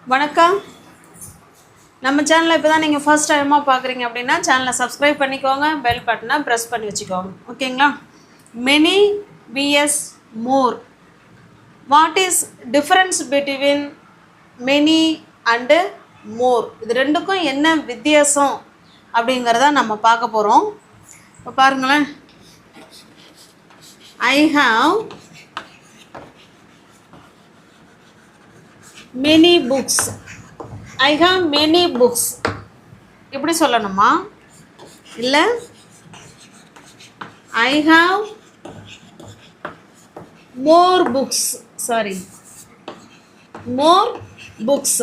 வணக்கம். நம்ம சேனலை இப்போ தான் நீங்கள் ஃபர்ஸ்ட் டைமாக பார்க்குறீங்க அப்படின்னா சேனலை சப்ஸ்கிரைப் பண்ணிக்கோங்க, பெல் பட்டனை ப்ரெஸ் பண்ணி வச்சுக்கோங்க. ஓகேங்களா? Many vs more. What is difference between many and மோர்? இது ரெண்டுக்கும் என்ன வித்தியாசம் அப்படிங்கிறத நம்ம பார்க்க போகிறோம். இப்போ பாருங்களேன். I have many books. I have many books. இப்படி சொல்லணுமா? இல்லை I have more books. Sorry, more books.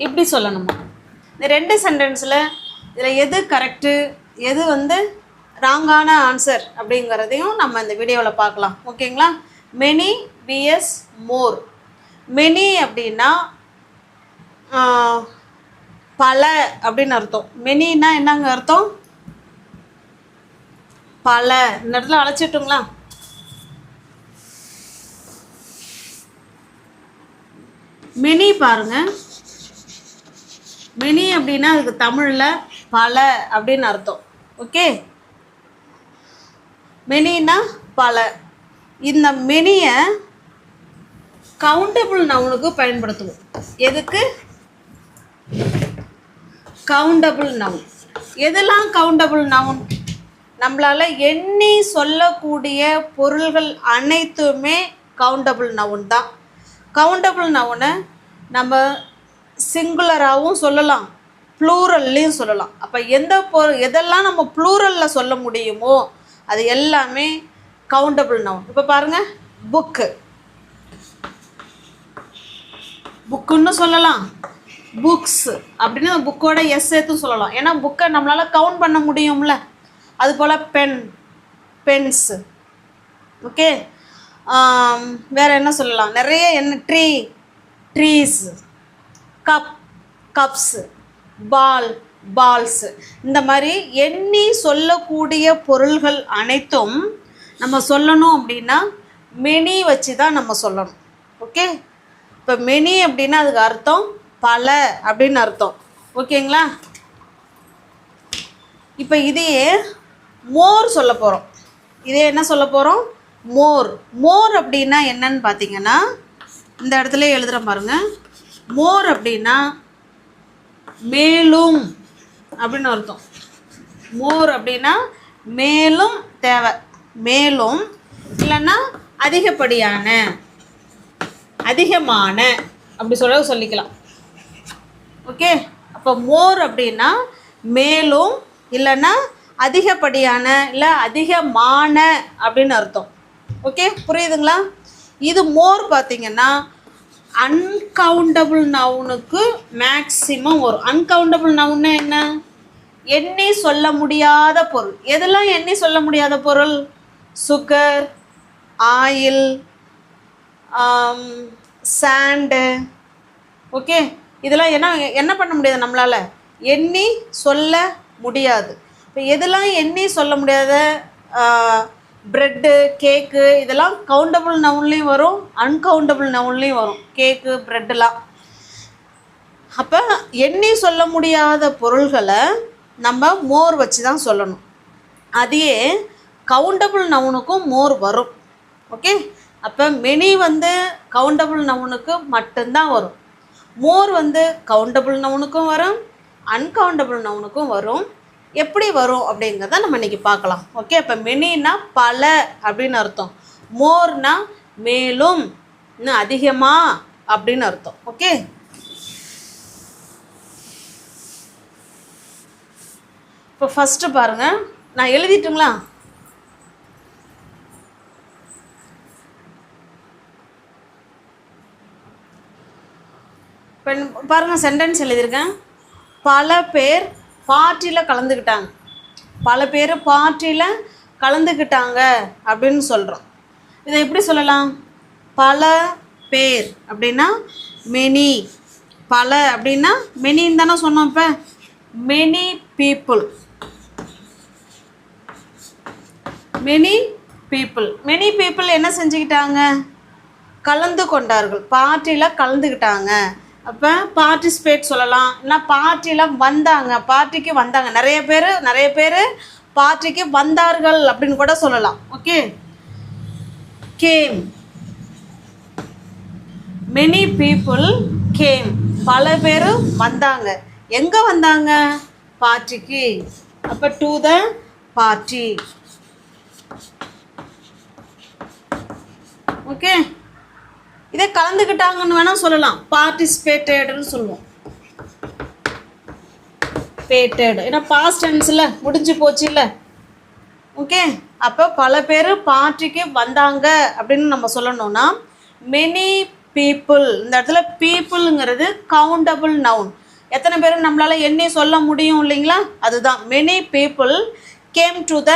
இப்படி சொல்லணுமா? இந்த ரெண்டு சென்டென்ஸில் இதில் எது கரெக்டு, எது ராங்கான ஆன்சர் அப்படிங்கிறதையும் நம்ம இந்த வீடியோவில் பார்க்கலாம். ஓகேங்களா? many vs more. மெனி அப்படின்னா பல அப்படின்னு அர்த்தம். மெனின்னா என்னங்க அர்த்தம்? பல. இந்த இடத்துல அழைச்சிட்டுங்களா? மெனி பாருங்க. மெனி அப்படின்னா அதுக்கு தமிழில் பல அப்படின்னு அர்த்தம். ஓகே, மெனின்னா பல. இந்த மெனியை கவுண்டபிள் நவுனுக்கு பயன்படுத்துவோம். எதுக்கு? Countable noun. எதெல்லாம் கவுண்டபிள் நவுன்? நம்மளால் எண்ணி சொல்லக்கூடிய பொருள்கள் அனைத்துமே கவுண்டபிள் நவுன் தான். கவுண்டபிள் நவுனை நம்ம சிங்குலராகவும் சொல்லலாம், ப்ளூரல்லையும் சொல்லலாம். அப்போ எதெல்லாம் நம்ம ப்ளூரலில் சொல்ல முடியுமோ அது எல்லாமே கவுண்டபிள் நவுன். இப்போ பாருங்கள், புக்கு, புக்குன்னு சொல்லலாம். புக்ஸ் அப்படின்னு புக்கோட எஸ் சேர்த்து சொல்லலாம். ஏன்னா புக்கை நம்மளால் கவுண்ட் பண்ண முடியும்ல. அதுபோல் பென், பென்ஸு. ஓகே, வேறு என்ன சொல்லலாம்? நிறைய என்ன, ட்ரீ, ட்ரீஸ், கப், கப்ஸு, பால், பால்ஸு. இந்த மாதிரி எண்ணி சொல்லக்கூடிய பொருள்கள் அனைத்தும் நம்ம சொல்லணும் அப்படின்னா மெனி வச்சு தான் நம்ம சொல்லணும். ஓகே, இப்போ மெனி அப்படின்னா அதுக்கு அர்த்தம் பல அப்படின்னு அர்த்தம். ஓகேங்களா? இப்போ இதையே மோர் சொல்ல போகிறோம். இதே என்ன சொல்ல போகிறோம்? மோர். மோர் அப்படின்னா என்னன்னு பார்த்தீங்கன்னா இந்த இடத்துல எழுதுகிற பாருங்க. மோர் அப்படின்னா மேலும் அப்படின்னு அர்த்தம். மோர் அப்படின்னா மேலும் தேவை, மேலும் இல்லைன்னா அதிகப்படியான, அதிகமான அப்படி சொல்லிக்கலாம். ஓகே, அப்போ மோர் அப்படின்னா மேலும் இல்லைன்னா அதிகப்படியான, இல்லை அதிகமான அப்படின்னு அர்த்தம். ஓகே, புரியுதுங்களா? இது மோர் பார்த்திங்கன்னா அன்கவுண்டபிள் நவுனுக்கு மேக்சிமம் வரும். அன்கவுண்டபிள் நவுன்னா என்ன? எண்ணி சொல்ல முடியாத பொருள். எதெல்லாம் எண்ணி சொல்ல முடியாத பொருள்? Sugar, oil, sand. ஓகே, இதெல்லாம் என்ன பண்ண முடியாது, நம்மளால் எண்ணி சொல்ல முடியாது. இப்போ எதெல்லாம் எண்ணி சொல்ல முடியாத, ப்ரெட்டு, கேக்கு, இதெல்லாம் கவுண்டபிள் நவுன்லேயும் வரும், அன்கவுண்டபிள் நவுன்லேயும் வரும். கேக்கு, ப்ரெட்டெல்லாம். அப்போ எண்ணி சொல்ல முடியாத பொருள்களை நம்ம மோர் வச்சு தான் சொல்லணும். அதையே கவுண்டபிள் நவுனுக்கும் மோர் வரும். ஓகே, அப்போ மெனி கவுண்டபிள் நவுனுக்கு மட்டும்தான் வரும். மோர் கவுண்டபிள் நவுனுக்கும் வரும், அன்கவுண்டபிள் நவுனுக்கும் வரும். எப்படி வரும் அப்படிங்கிறத நம்ம இன்றைக்கி பார்க்கலாம். ஓகே, அப்போ மெனின்னா பல அப்படின்னு அர்த்தம், மோர்னா மேலும், இன்னும் அதிகமாக அப்படின்னு அர்த்தம். ஓகே, இப்போ ஃபஸ்ட்டு பாருங்கள், நான் எழுதிட்டுங்களா? பாருங்கள், சென்டென்ஸ் எழுதியிருக்கேன். பல பேர் பார்ட்டியில் கலந்துக்கிட்டாங்க. பல பேர் பார்ட்டியில் கலந்துக்கிட்டாங்க அப்படின்னு சொல்கிறோம். இதை எப்படி சொல்லலாம்? பல பேர் அப்படின்னா மெனி, பல அப்படின்னா மெனின்னு தானே சொன்னோம். இப்போ many people, many people. Many people என்ன செஞ்சுக்கிட்டாங்க? கலந்து கொண்டார்கள், பார்ட்டியில் கலந்துக்கிட்டாங்க. அப்போ பார்ட்டிசிபேட் சொல்லலாம், இல்லைனா பார்ட்டியில் வந்தாங்க, பார்ட்டிக்கு வந்தாங்க, நிறைய பேர் பார்ட்டிக்கு வந்தார்கள் அப்படின்னு கூட சொல்லலாம். Okay, game, many people came, பல பேர் வந்தாங்க. எங்கே வந்தாங்க? பார்ட்டிக்கு. அப்போ டு த பார்ட்டி. ஓகே, இதே கலந்துக்கிட்டாங்கன்னு வேணால் சொல்லலாம், பார்ட்டிசிபேட்டட்னு சொல்லுவோம். பேட்டட் ஏன்னா பாஸ்ட் டென்ஸில் முடிஞ்சு போச்சு இல்லை. ஓகே, அப்போ பல பேர் பார்ட்டிக்கு வந்தாங்க அப்படின்னு நம்ம சொல்லணும்னா மெனி பீப்புள். இந்த இடத்துல பீப்புளுங்கிறது கவுண்டபிள் நவுன். எத்தனை பேர் நம்மளால் எண்ணி சொல்ல முடியும் இல்லைங்களா? அதுதான் many people came to the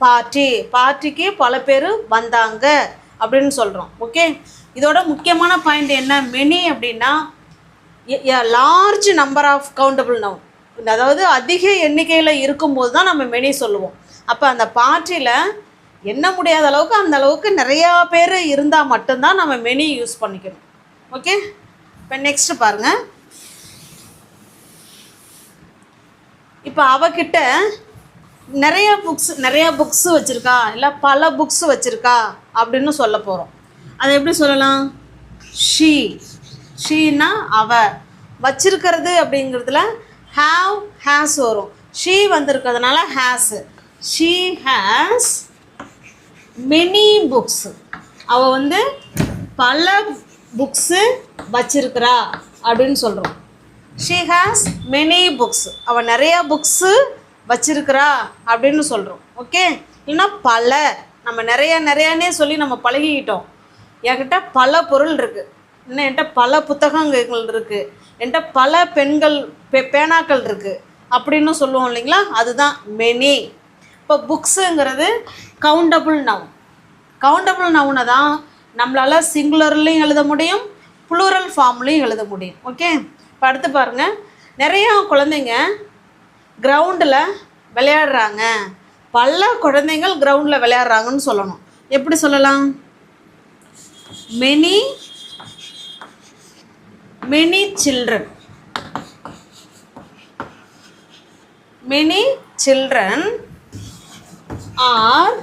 party. பார்ட்டிக்கு பல பேர் வந்தாங்க அப்படின்னு சொல்கிறோம். ஓகே, இதோட முக்கியமான பாயிண்ட் என்ன? மெனி அப்படின்னா large number of countable noun, அதாவது அதிக எண்ணிக்கையில் இருக்கும்போது தான் நம்ம மெனி சொல்லுவோம். அப்போ அந்த பார்ட்டியில் எண்ண முடியாத அளவுக்கு அந்த அளவுக்கு நிறையா பேர் இருந்தால் மட்டும்தான் நம்ம மெனி யூஸ் பண்ணிக்கணும். ஓகே, இப்போ நெக்ஸ்ட் பாருங்கள். இப்போ அவகிட்ட நிறையா புக்ஸ் வச்சுருக்கா, இல்லை பல புக்ஸ் வச்சுருக்கா அப்படின்னு சொல்ல போகிறோம். அதை எப்படி சொல்லலாம்? ஷீனா அவ. வச்சிருக்கிறது அப்படிங்கிறதுல ஹாவ் ஹேஸ் வரும். ஷீ வந்திருக்கிறதுனால has. She has many books. அவள் வந்து பல புக்ஸு வச்சிருக்கிறா அப்படின்னு சொல்கிறோம். She has many books. அவள் நிறையா புக்ஸு வச்சிருக்கிறா அப்படின்னு சொல்கிறோம். ஓகே, இல்லைன்னா பல, நம்ம நிறையானே சொல்லி நம்ம பழகிக்கிட்டோம். என்கிட்ட பல பொருள் இருக்குது, இன்னும் என்கிட்ட பல புத்தகங்கள் இருக்குது, என்கிட்ட பல பேனாக்கள் இருக்குது அப்படின்னு சொல்லுவோம் இல்லைங்களா? அதுதான் மெனி. இப்போ புக்ஸுங்கிறது கவுண்டபிள் நவுன். கவுண்டபிள் நவுனை தான் நம்மளால் சிங்குலர்லேயும் எழுத முடியும், ப்ளூரல் ஃபார்ம்லேயும் எழுத முடியும். ஓகே, இப்போ அடுத்து பாருங்கள். நிறையா குழந்தைங்க கிரவுண்டில் விளையாடுறாங்க, பல குழந்தைகள் கிரவுண்டில் விளையாடுறாங்கன்னு சொல்லணும். எப்படி சொல்லலாம்? many children are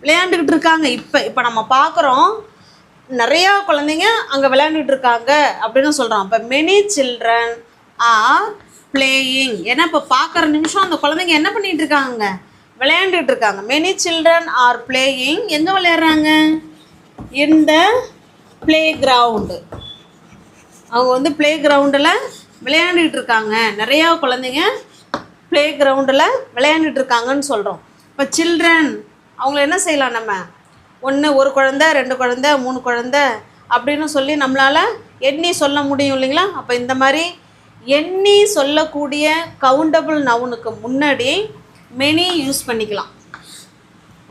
விளையாண்டுக்கிட்டு இருக்காங்க. இப்போ நம்ம பார்க்குறோம் நிறையா குழந்தைங்க அங்கே விளையாண்டுக்கிட்டு இருக்காங்க அப்படின்னு சொல்கிறோம். இப்போ many children are playing. ஏன்னா இப்போ பார்க்குற நிமிஷம் அந்த குழந்தைங்க என்ன பண்ணிகிட்டு இருக்காங்க? விளையாண்டுக்கிட்டு இருக்காங்க. many children are playing. எங்கே விளையாடுறாங்க? in the playground. அவங்க வந்து ப்ளே கிரவுண்டில் விளையாண்டுக்கிட்டு இருக்காங்க. நிறையா குழந்தைங்க ப்ளே கிரவுண்டில் விளையாண்டுட்டு இருக்காங்கன்னு சொல்கிறோம். இப்போ சில்ட்ரன் அவங்கள என்ன செய்யலாம்? நம்ம ஒரு குழந்தை, 2 குழந்தை, 3 குழந்தை அப்படின்னு சொல்லி நம்மளால் எண்ணி சொல்ல முடியும் இல்லைங்களா? அப்போ இந்த மாதிரி எண்ணி சொல்லக்கூடிய கவுண்டபிள் நவுனுக்கு முன்னாடி மெனி யூஸ் பண்ணிக்கலாம்.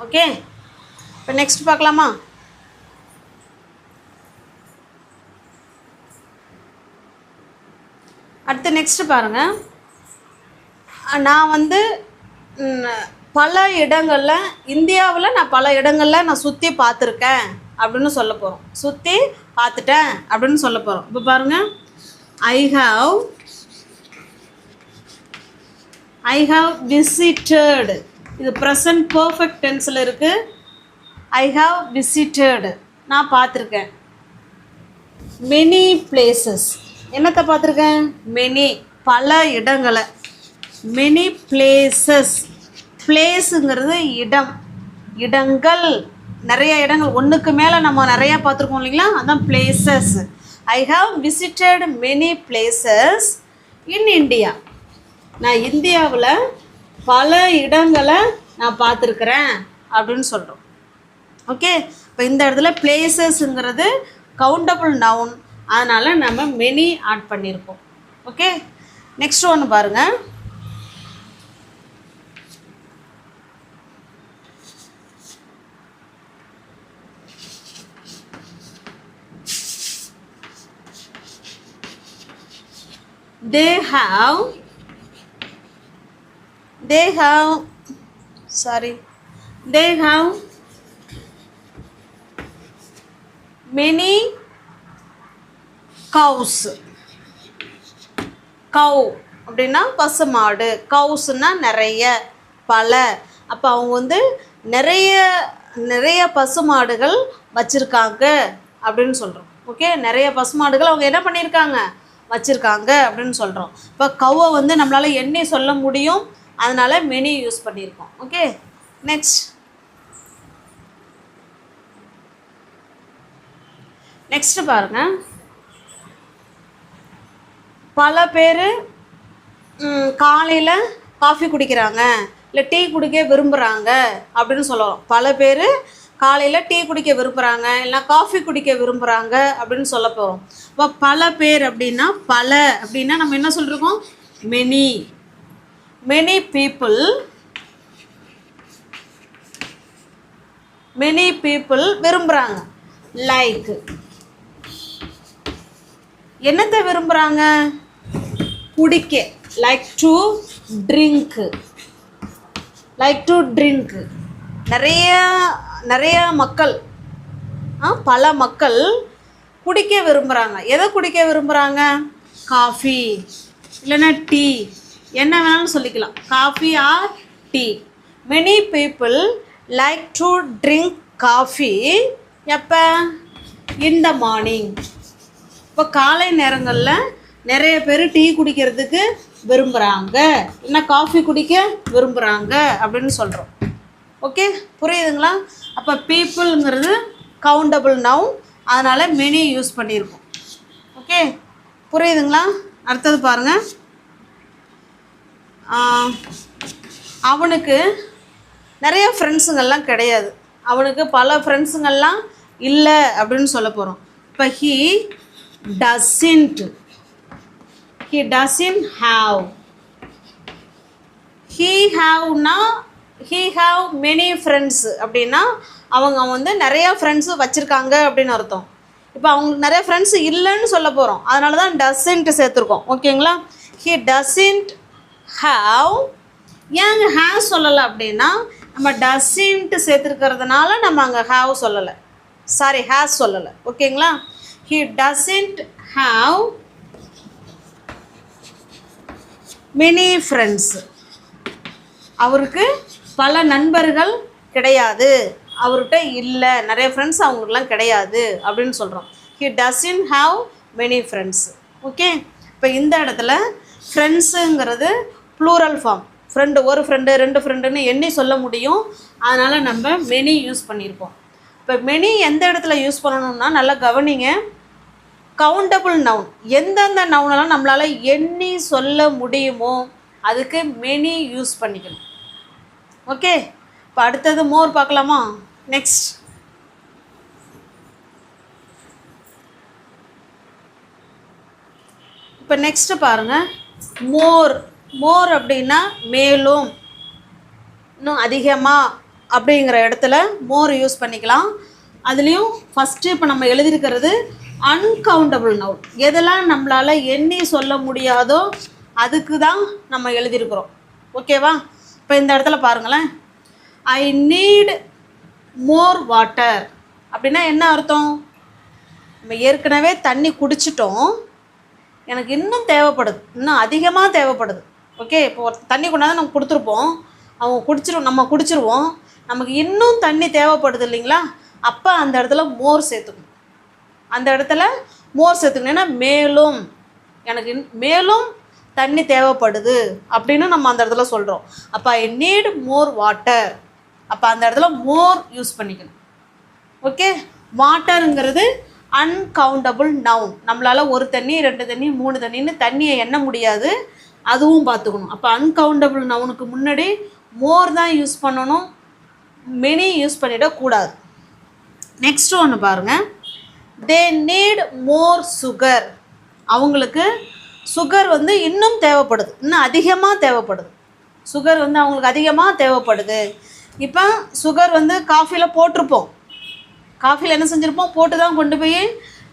ஓகே, இப்போ நெக்ஸ்ட் பார்க்கலாமா? அடுத்து நெக்ஸ்ட்டு பாருங்கள். நான் வந்து பல இடங்களில், இந்தியாவில் நான் பல இடங்களில் நான் சுற்றி பார்த்துருக்கேன் அப்படின்னு சொல்ல போகிறோம். சுற்றி பார்த்துட்டேன் அப்படின்னு சொல்ல போகிறோம். இப்போ பாருங்கள், ஐ ஹாவ் விசிட்டட். இது ப்ரெசன்ட் பர்ஃபெக்ட் டென்ஸில் இருக்குது. ஐ ஹாவ் விசிட்டட், நான் பார்த்துருக்கேன். மெனி பிளேசஸ், என்னத்தை பார்த்துருக்கேன்? மெனி, பல இடங்களை. மெனி பிளேசஸ், பிளேஸுங்கிறது இடம், இடங்கள், நிறைய இடங்கள், ஒன்றுக்கு மேலே நம்ம நிறையா பார்த்துருக்கோம் இல்லைங்களா? அதான் places. I have visited many places in India. நான் இந்தியாவில் பல இடங்களை நான் பார்த்துருக்குறேன் அப்படின்னு சொல்கிறோம். ஓகே, இப்போ இந்த இடத்துல பிளேசஸ்ங்கிறது கவுண்டபிள் நவுன், அதனால் நம்ம மெனி ஆட் பண்ணியிருக்கோம். ஓகே, நெக்ஸ்ட் ஒன்று பாருங்கள். They have many cows. கவ் அப்படின்னா பசுமாடு, கவுஸ்னா நிறைய, பல. அப்போ அவங்க வந்து நிறைய நிறைய பசுமாடுகள் வச்சுருக்காங்க அப்படின்னு சொல்கிறோம். ஓகே, நிறைய பசுமாடுகள் அவங்க என்ன பண்ணியிருக்காங்க, வச்சுருக்காங்க அப்படின்னு சொல்கிறோம். இப்போ கவ்வை வந்து நம்மளால் எண்ணி சொல்ல முடியும், அதனால் மெனி யூஸ் பண்ணியிருக்கோம். ஓகே, நெக்ஸ்ட்டு பாருங்கள். பல பேர் காலையில் காஃபி குடிக்கிறாங்க, இல்லை டீ குடிக்க விரும்புகிறாங்க அப்படின்னு சொல்லலாம். பல பேர் காலையில் டீ குடிக்க விரும்புகிறாங்க, இல்லை காஃபி குடிக்க விரும்புகிறாங்க அப்படின்னு சொல்ல போகிறோம். இப்போ பல பேர் அப்படின்னா, பல அப்படின்னா நம்ம என்ன சொல்லிருக்கோம், மெனி. மெனி பீப்புள் விரும்புகிறாங்க. லைக் என்னத்தை விரும்புகிறாங்க, குடிக்க. Like to drink. நிறைய மக்கள், பல மக்கள் குடிக்க விரும்புகிறாங்க. எதை குடிக்க விரும்புகிறாங்க, காஃபி இல்லைன்னா டீ, என்ன வேணாலும் சொல்லிக்கலாம், coffee or tea. Many people like to drink coffee. எப்போ, இன் த மார்னிங். இப்போ காலை நேரங்களில் நிறைய பேர் டீ குடிக்கிறதுக்கு விரும்புகிறாங்க, இல்லைன்னா காஃபி குடிக்க விரும்புகிறாங்க அப்படின்னு சொல்கிறோம். ஓகே, புரியுதுங்களா? அப்போ பீப்புளுங்கிறது கவுண்டபிள் நவுன், அதனால் மெனி யூஸ் பண்ணியிருக்கோம். ஓகே, புரியுதுங்களா? அடுத்தது பாருங்கள். அவனுக்கு நிறைய ஃப்ரெண்ட்ஸுங்கள்லாம் கிடையாது, அவனுக்கு பல ஃப்ரெண்ட்ஸுங்கள்லாம் இல்லை அப்படின்னு சொல்ல போகிறோம். இப்போ he doesn't have. he have many friends அப்படின்னா அவங்க வந்து நிறைய ஃப்ரெண்ட்ஸு வச்சுருக்காங்க அப்படின்னு அர்த்தம். இப்போ அவங்களுக்கு நிறைய ஃப்ரெண்ட்ஸு இல்லைன்னு சொல்ல போகிறோம், அதனால தான் டசன்ட் சேர்த்துருக்கோம். ஓகேங்களா? he doesn't have. ஏங்க ஹேவ் சொல்லலை அப்படின்னா, நம்ம டசன்ட் சேர்த்துருக்கிறதுனால நம்ம அங்கே ஹேவ் சொல்லலை, சாரி ஹேஸ் சொல்லலை. ஓகேங்களா? he doesn't have many friends. அவருக்கு பல நண்பர்கள் கிடையாது, அவர்கிட்ட இல்லை, நிறைய ஃப்ரெண்ட்ஸ் அவங்களுக்குலாம் கிடையாது அப்படின்னு சொல்கிறோம். he doesn't have many friends. Okay, இப்போ இந்த இடத்துல ஃப்ரெண்ட்ஸுங்கிறது ப்ளூரல் ஃபார்ம். ஃப்ரெண்டு, ஒரு ஃப்ரெண்டு, ரெண்டு ஃப்ரெண்டுன்னு எண்ணி சொல்ல முடியும், அதனால் நம்ம மெனி யூஸ் பண்ணியிருக்கோம். இப்போ மெனி எந்த இடத்துல யூஸ் பண்ணணும்னா நல்லா கவனிங்க. கவுண்டபிள் நவுன், எந்தெந்த நவுனெல்லாம் நம்மளால் எண்ணி சொல்ல முடியுமோ அதுக்கு மெனி யூஸ் பண்ணிக்கணும். ஓகே, இப்போ அடுத்தது மோர் பார்க்கலாமா? நெக்ஸ்ட் இப்போ நெக்ஸ்ட்டு பாருங்கள். மோர் அப்படின்னா மேலும், இன்னும் அதிகமாக அப்படிங்கிற இடத்துல மோர் யூஸ் பண்ணிக்கலாம். அதுலேயும் ஃபஸ்ட்டு இப்போ நம்ம எழுதியிருக்கிறது அன்கவுண்டபிள் நவுன். எதெல்லாம் நம்மளால் எண்ணி சொல்ல முடியாதோ அதுக்கு தான் நம்ம எழுதியிருக்கிறோம். ஓகேவா? இப்போ இந்த இடத்துல பாருங்களேன். ஐ நீட் மோர் வாட்டர் அப்படின்னா என்ன அர்த்தம், நம்ம ஏற்கனவே தண்ணி குடிச்சிட்டோம், எனக்கு இன்னும் தேவைப்படுது, இன்னும் அதிகமாக தேவைப்படுது. ஓகே, இப்போ தண்ணி கொண்டாந்து நம்ம கொடுத்துருப்போம், அவங்க நம்ம குடிச்சிருவோம், நமக்கு இன்னும் தண்ணி தேவைப்படுது இல்லைங்களா? அப்போ அந்த இடத்துல மோர் சேர்த்துக்கணும். ஏன்னா மேலும், எனக்கு மேலும் தண்ணி தேவைப்படுது அப்படின்னு நம்ம அந்த இடத்துல சொல்கிறோம். அப்போ ஐ நீட் மோர் வாட்டர், அப்போ அந்த இடத்துல மோர் யூஸ் பண்ணிக்கணும். ஓகே, வாட்டருங்கிறது அன்கவுண்டபிள் நவுன். நம்மளால் ஒரு தண்ணி, ரெண்டு தண்ணி, மூணு தண்ணின்னு தண்ணியை எண்ண முடியாது, அதுவும் பார்த்துக்கணும். அப்போ அன்கவுண்டபிள் நவுனுக்கு முன்னாடி மோர் தான் யூஸ் பண்ணணும், மெனி யூஸ் பண்ணிடக்கூடாது. நெக்ஸ்ட் ஒன்று பாருங்கள். They need more sugar. அவங்களுக்கு சுகர் வந்து இன்னும் தேவைப்படுது, இன்னும் அதிகமாக தேவைப்படுது. சுகர் வந்து அவங்களுக்கு அதிகமாக தேவைப்படுது. இப்போ சுகர் வந்து காஃபியில் போட்டிருப்போம், காஃபியில் என்ன செஞ்சுருப்போம், போட்டு தான் கொண்டு போய்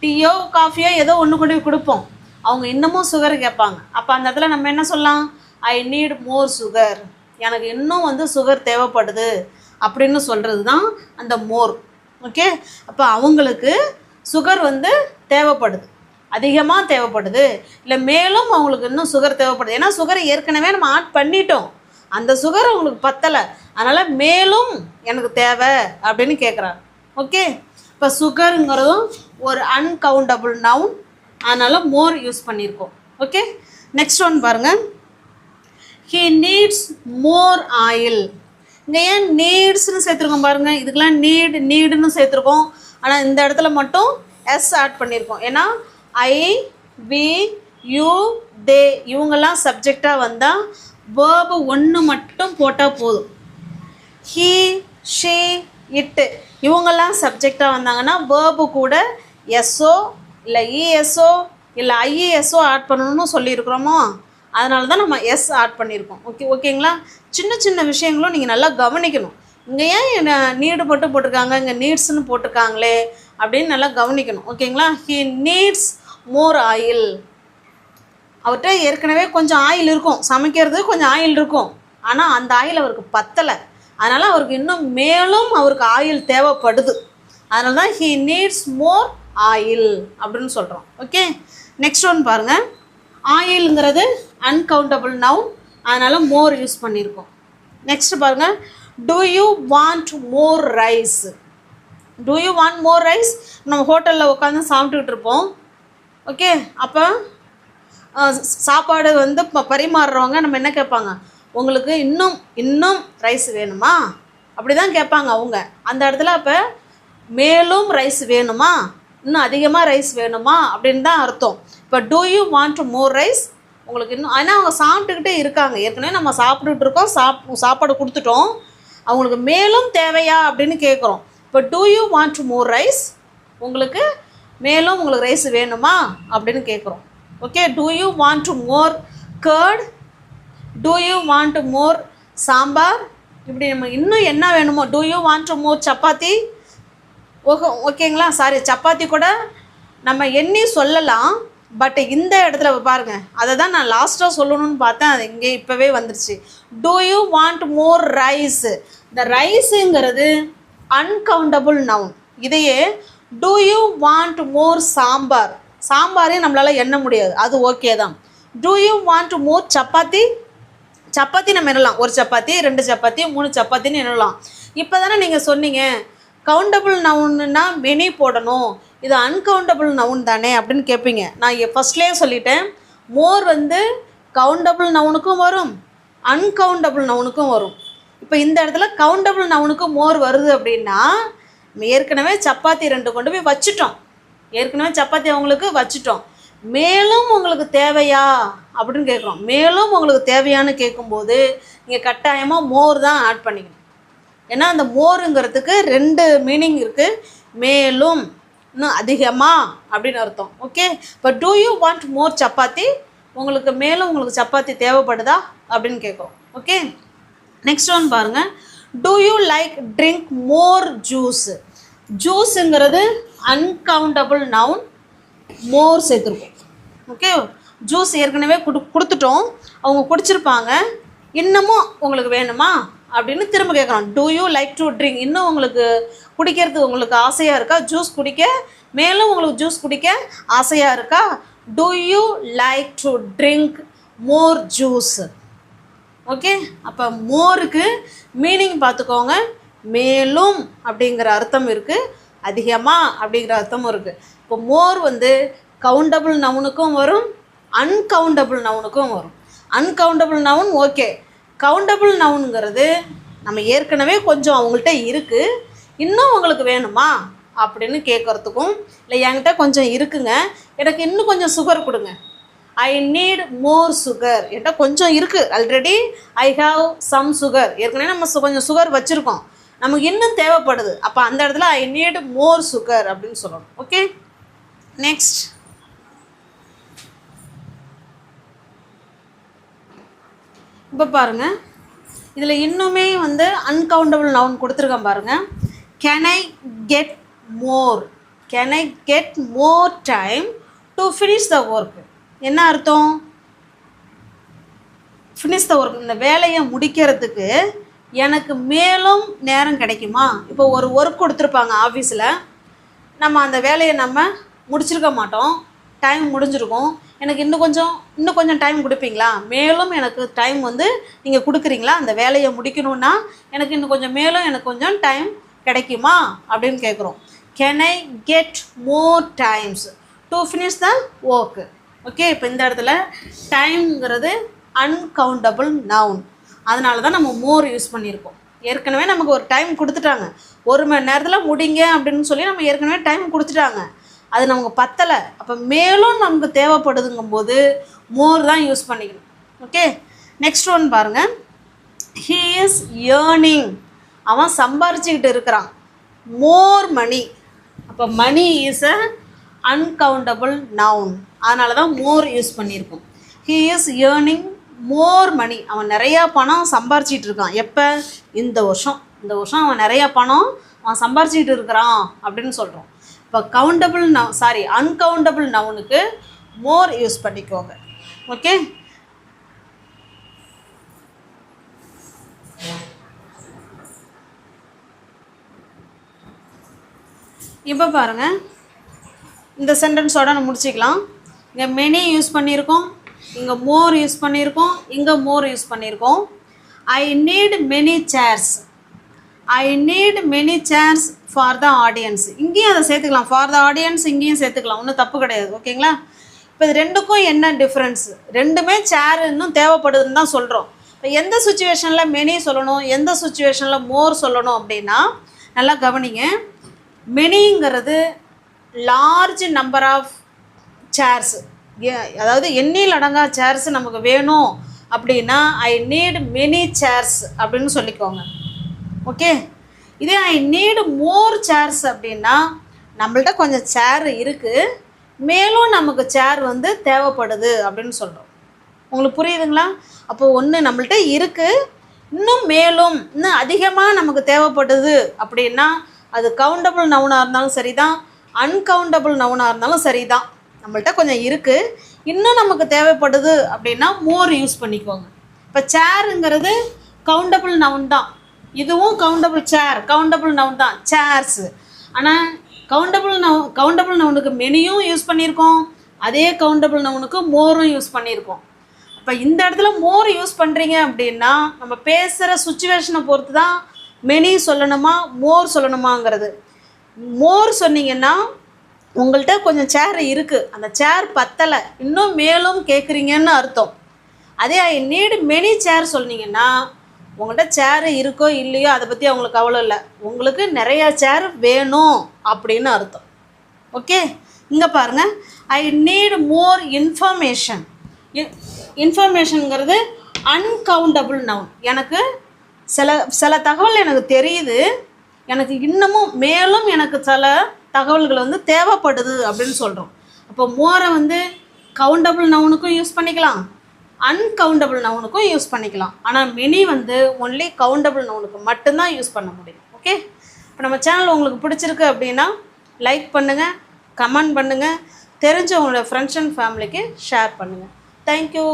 டீயோ காஃபியோ ஏதோ ஒன்று கொண்டு போய் கொடுப்போம். அவங்க இன்னமும் சுகர் கேட்பாங்க. அப்போ அந்த இடத்துல நம்ம என்ன சொல்லலாம், ஐ நீட் மோர் சுகர், எனக்கு இன்னும் வந்து சுகர் தேவைப்படுது அப்படின்னு சொல்கிறது தான் அந்த மோர். ஓகே, அப்போ அவங்களுக்கு சுகர் வந்து தேவைப்படுது. அதிகமாக தேவைப்படுது, இல்லை மேலும் அவங்களுக்கு இன்னும் சுகர் தேவைப்படுது. ஏன்னா சுகரை ஏற்கனவே நம்ம ஆட் பண்ணிட்டோம், அந்த சுகர் அவங்களுக்கு பத்தலை, அதனால் மேலும் எனக்கு தேவை அப்படின்னு கேட்குறாங்க. ஓகே, இப்போ சுகருங்கிறதும் ஒரு அன்கவுண்டபிள் நவுன், அதனால் மோர் யூஸ் பண்ணியிருக்கோம். ஓகே, நெக்ஸ்ட் ஒன் பாருங்கள். He needs more oil. இங்கே ஏன் நீட்ஸ்னு சேர்த்துருக்கோம் பாருங்கள், இதுக்கெல்லாம் நீடுன்னு சேர்த்துருக்கோம், ஆனால் இந்த இடத்துல மட்டும் எஸ் ஆட் பண்ணியிருக்கோம். ஏன்னா ஐ, வி, யூ, தே இவங்கெல்லாம் சப்ஜெக்டாக வந்தால் வேர்பு ஒன்று மட்டும் போட்டால் போதும். ஹீ, ஷீ, இட்டு இவங்கெல்லாம் சப்ஜெக்டாக வந்தாங்கன்னா வேர்பு கூட எஸ்ஓ இல்லை இஎஸ்ஓ இல்லை ஐஇஎஸ்ஓ ஆட் பண்ணணும்னு சொல்லியிருக்கிறோமோ, அதனால தான் நம்ம எஸ் ஆட் பண்ணியிருக்கோம். ஓகேங்களா. சின்ன சின்ன விஷயங்களும் நீங்கள் நல்லா கவனிக்கணும். இங்கே ஏன் என்ன நீடு மட்டும் போட்டிருக்காங்க, இங்கே நீட்ஸ்னு போட்டிருக்காங்களே அப்படின்னு நல்லா கவனிக்கணும். ஓகேங்களா. He needs more oil. அவர்கிட்ட ஏற்கனவே கொஞ்சம் ஆயில் இருக்கும், சமைக்கிறது கொஞ்சம் ஆயில் இருக்கும், ஆனால் அந்த ஆயில் அவருக்கு பத்தலை, அதனால் அவருக்கு இன்னும் மேலும் அவருக்கு ஆயில் தேவைப்படுது, அதனால தான் ஹீ நீட்ஸ் மோர் ஆயில் அப்படின்னு சொல்கிறோம். ஓகே, நெக்ஸ்ட் ஒன் பாருங்கள். ஆயிலுங்கிறது அன்கவுண்டபிள் நவுன், அதனால் மோர் யூஸ் பண்ணியிருக்கோம். நெக்ஸ்ட் பாருங்கள். Do you want more rice. Do you want more rice. நம்ம ஹோட்டலில் உட்காந்து சாப்பிட்டுக்கிட்டு இருப்போம். ஓகே, அப்போ சாப்பாடு வந்து பரிமாறுறவங்க நம்ம என்ன கேட்பாங்க, உங்களுக்கு இன்னும் ரைஸ் வேணுமா அப்படி தான் கேட்பாங்க அவங்க. அந்த இடத்துல அப்போ மேலும் ரைஸ் வேணுமா, இன்னும் அதிகமாக ரைஸ் வேணுமா அப்படின்னு தான் அர்த்தம். இப்போ do you want more rice, உங்களுக்கு இன்னும், ஆனால் அவங்க சாப்பிட்டுக்கிட்டே இருக்காங்க, ஏற்கனவே நம்ம சாப்பிட்டுட்டு இருக்கோம், சாப்பாடு கொடுத்துட்டோம், அவங்களுக்கு மேலும் தேவையா அப்படின்னு கேட்குறோம். இப்போ do you want more rice, உங்களுக்கு மேலும் உங்களுக்கு ரைஸ் வேணுமா அப்படின்னு கேட்குறோம். Okay, do you want more curd, do you want more sambar, இப்படி நம்ம இன்னும் என்ன வேணுமோ. Do you want more chapati. ஓகேங்களா. சாரி, சப்பாத்தி கூட நம்ம எண்ணி சொல்லலாம், பட் இந்த இடத்துல பாருங்கள், அதை தான் நான் லாஸ்ட்டாக சொல்லணும்னு பார்த்தேன், அது இங்கே இப்போவே வந்துருச்சு. Do you want more rice. இந்த ரைஸுங்கிறது அன்கவுண்டபிள் நவுன். இதையே do you want more sambar, சாம்பாரே நம்மளால் எண்ண முடியாது, அது ஓகே தான். Do you want more chapati, சப்பாத்தி நம்ம எண்ணலாம், ஒரு சப்பாத்தி, 2 சப்பாத்தி, 3 சப்பாத்தின்னு எண்ணலாம். இப்போ தானே நீங்கள் சொன்னீங்க கவுண்டபிள் நவுன்னா மெனி போடணும், இது அன்கவுண்டபிள் நவுன் தானே அப்படின்னு கேட்பீங்க. நான் ஃபஸ்ட்லேயே சொல்லிட்டேன், மோர் வந்து கவுண்டபிள் நவுனுக்கும் வரும், அன்கவுண்டபிள் நவுனுக்கும் வரும். இப்போ இந்த இடத்துல கவுண்டபிள் நவுனுக்கு மோர் வருது அப்படின்னா, ஏற்கனவே சப்பாத்தி 2 கொண்டு போய் வச்சுட்டோம், ஏற்கனவே சப்பாத்தி அவங்களுக்கு வச்சுட்டோம், மேலும் உங்களுக்கு தேவையா அப்படின்னு கேட்குறோம். மேலும் உங்களுக்கு தேவையான்னு கேட்கும்போது நீங்கள் கட்டாயமாக மோர் தான் ஆட் பண்ணிக்கணும். ஏன்னா அந்த மோருங்கிறதுக்கு 2 மீனிங் இருக்குது, மேலும் இன்னும் அதிகமாக அப்படின்னு அர்த்தம். ஓகே, இப்போ do you want more chapati, உங்களுக்கு மேலும் உங்களுக்கு சப்பாத்தி தேவைப்படுதா அப்படின்னு கேட்குறோம். ஓகே, நெக்ஸ்ட் ஒன் பாருங்கள். Do you like drink more juice. ஜூஸுங்கிறது அன்கவுண்டபிள் நவுன், மோர் சேர்த்துருக்கோம். ஓகே, ஜூஸ் ஏற்கனவே கொடுத்துட்டோம், அவங்க குடிச்சிருப்பாங்க, இன்னமும் உங்களுக்கு வேணுமா அப்படின்னு திரும்ப கேட்குறோம். Do you like to drink, இன்னும் உங்களுக்கு குடிக்கிறதுக்கு உங்களுக்கு ஆசையாக இருக்கா, ஜூஸ் குடிக்க, மேலும் உங்களுக்கு ஜூஸ் குடிக்க ஆசையாக இருக்கா. Do you like to drink more juice. Okay, அப்போ மோருக்கு மீனிங் பார்த்துக்கோங்க, மேலும் அப்படிங்கிற அர்த்தம் இருக்குது, அதிகமாக அப்படிங்கிற அர்த்தமும் இருக்குது. இப்போ மோர் வந்து கவுண்டபிள் நவுனுக்கும் வரும், அன்கவுண்டபிள் நவுனுக்கும் வரும். அன்கவுண்டபிள் நவுன் ஓகே, கவுண்டபிள் நவுனுங்கிறது நம்ம ஏற்கனவே கொஞ்சம் அவங்கள்ட்ட இருக்குது, இன்னும் உங்களுக்கு வேணுமா அப்படின்னு கேட்குறதுக்கும், இல்லை என்கிட்ட கொஞ்சம் இருக்குங்க, எனக்கு இன்னும் கொஞ்சம் சுகர் கொடுங்க, ஐ நீட் மோர் சுகர், என்கிட்ட கொஞ்சம் இருக்குது, already I have some sugar, ஏற்கனவே நம்ம கொஞ்சம் சுகர் வச்சுருக்கோம், நமக்கு இன்னும் தேவைப்படுது, அப்போ அந்த இடத்துல ஐ நீட் மோர் சுகர் அப்படின்னு சொல்லணும். ஓகே, நெக்ஸ்ட் இப்போ பாருங்கள், இதில் இன்னுமே வந்து அன்கவுண்டபிள் நவுன் கொடுத்துருக்கேன் பாருங்கள். Can I get more, can I get more time to finish the work. என்ன அர்த்தம்? ஃபினிஷ் த ஒர்க், இந்த வேலையை முடிக்கிறதுக்கு எனக்கு மேலும் நேரம் கிடைக்குமா. இப்போ ஒரு ஒர்க் கொடுத்துருப்பாங்க ஆஃபீஸில், நம்ம அந்த வேலையை நம்ம முடிச்சிருக்க மாட்டோம், டைம் முடிஞ்சிருக்கும், எனக்கு இன்னும் கொஞ்சம் டைம் கொடுப்பீங்களா, மேலும் எனக்கு டைம் வந்து நீங்கள் கொடுக்குறீங்களா, அந்த வேலையை முடிக்கணுன்னா எனக்கு இன்னும் கொஞ்சம் டைம் கிடைக்குமா அப்படின்னு கேட்குறோம். Can I get more times to finish the work. Okay, இப்போ இந்த இடத்துல டைம்ங்கிறது அன்கவுண்டபிள் நவுன், அதனால தான் நம்ம மோர் யூஸ் பண்ணியிருக்கோம். ஏற்கனவே நமக்கு ஒரு டைம் கொடுத்துட்டாங்க, 1 மணி நேரத்தில் முடிங்க அப்படின்னு சொல்லி நம்ம ஏற்கனவே டைம் கொடுத்துட்டாங்க, அது நமக்கு பத்தலை. அப்போ மேலும் நமக்கு தேவைப்படுதுங்கும்போது மோர் தான் யூஸ் பண்ணிக்கணும். ஓகே, நெக்ஸ்ட் ஒன் பாருங்கள். ஹீ இஸ் ஏர்னிங், அவன் சம்பாரிச்சுக்கிட்டு இருக்கிறான், மோர் மணி. அப்போ money is a uncountable noun, அதனால தான் மோர் யூஸ் பண்ணியிருக்கோம். He is earning more money, அவன் நிறையா பணம் சம்பாரிச்சிட்டு இருக்கான். எப்போ? இந்த வருஷம் அவன் நிறையா பணம் அவன் சம்பாரிச்சிட்டு இருக்கிறான் அப்படின்னு சொல்கிறோம். இப்போ அன்கவுண்டபிள் நவுனுக்கு மோர் யூஸ் பண்ணிக்கோங்க. ஓகே, இப்போ பாருங்கள், இந்த சென்டென்ஸோட நம்ம முடிச்சிக்கலாம். இங்கே மெனி யூஸ் பண்ணியிருக்கோம், இங்கே மோர் யூஸ் பண்ணியிருக்கோம், இங்கே மோர் யூஸ் பண்ணியிருக்கோம். I need many chairs for the audience, இங்கேயும் அதை சேர்த்துக்கலாம், ஃபார் த ஆடியன்ஸ் இங்கேயும் சேர்த்துக்கலாம், ஒன்றும் தப்பு கிடையாது. ஓகேங்களா, இப்போ இது ரெண்டுக்கும் என்ன டிஃப்ரென்ஸ்? ரெண்டுமே சேர் இன்னும் தேவைப்படுதுன்னு தான் சொல்கிறோம். இப்போ எந்த சுச்சுவேஷனில் மெனி சொல்லணும், எந்த சுச்சுவேஷனில் மோர் சொல்லணும் அப்படின்னா நல்லா கவனிங்க. மெனிங்கிறது லார்ஜ் நம்பர் ஆஃப் சேர்ஸ், அதாவது எண்ணில் அடங்கா சேர்ஸ் நமக்கு வேணும் அப்படின்னா ஐ நீட் மெனி சேர்ஸ் அப்படின்னு சொல்லிக்கோங்க. ஓகே, இதே ஐ நீட் மோர் சேர்ஸ் அப்படின்னா நம்மள்ட்ட கொஞ்சம் சேர் இருக்குது, மேலும் நமக்கு சேர் வந்து தேவைப்படுது அப்படின்னு சொல்கிறோம். உங்களுக்கு புரியுதுங்களா? அப்போது ஒன்று நம்மள்ட்ட இருக்குது, இன்னும் அதிகமாக நமக்கு தேவைப்படுது அப்படின்னா அது கவுண்டபிள் நவுனாக இருந்தாலும் சரி தான், அன்கவுண்டபிள் நவுனாக இருந்தாலும் சரி தான். நம்மள்ட்ட கொஞ்சம் இருக்குது, இன்னும் நமக்கு தேவைப்படுது அப்படின்னா மோர் யூஸ் பண்ணிக்கோங்க. இப்போ சேருங்கிறது கவுண்டபிள் நவுன் தான், இதுவும் கவுண்டபிள் நவுன் தான், சேர்ஸ். ஆனால் கவுண்டபிள் நவுனுக்கு மெனியும் யூஸ் பண்ணியிருக்கோம், அதே கவுண்டபிள் நவுனுக்கு மோரும் யூஸ் பண்ணியிருக்கோம். இப்போ இந்த இடத்துல மோர் யூஸ் பண்ணுறீங்க அப்படின்னா நம்ம பேசுகிற சுச்சுவேஷனை பொறுத்து தான் மெனி சொல்லணுமா மோர் சொல்லணுமாங்கிறது. மோர் சொன்னீங்கன்னா உங்கள்கிட்ட கொஞ்சம் சேர் இருக்குது, அந்த சேர் பத்தலை, இன்னும் மேலும் கேட்குறீங்கன்னு அர்த்தம். அதே ஐ நீடு மெனி சேர் சொன்னீங்கன்னா உங்கள்கிட்ட சேர் இருக்கோ இல்லையோ அதை பற்றி அவங்களுக்கு கவலை இல்லை, உங்களுக்கு நிறையா சேர் வேணும் அப்படின்னு அர்த்தம். ஓகே, இங்கே பாருங்கள், ஐ நீட் மோர் இன்ஃபர்மேஷன். இன்ஃபர்மேஷனுங்கிறது அன்கவுண்டபிள் நவுன். எனக்கு சில தகவல் எனக்கு தெரியுது, எனக்கு இன்னமும் மேலும் எனக்கு சில தகவல்கள் வந்து தேவைப்படுது அப்படின்னு சொல்கிறோம். அப்போ மோரை வந்து கவுண்டபிள் நவுனுக்கும் யூஸ் பண்ணிக்கலாம், அன்கவுண்டபிள் நவுனுக்கும் யூஸ் பண்ணிக்கலாம். ஆனால் மெனி வந்து ஒன்லி கவுண்டபிள் நவுனுக்கு மட்டும்தான் யூஸ் பண்ண முடியும். ஓகே, இப்போ நம்ம சேனல் உங்களுக்கு பிடிச்சிருக்கு அப்படின்னா லைக் பண்ணுங்கள், கமெண்ட் பண்ணுங்கள், தெரிஞ்சவங்களோட ஃப்ரெண்ட்ஸ் அண்ட் ஃபேமிலிக்கு ஷேர் பண்ணுங்கள். தேங்க்யூ.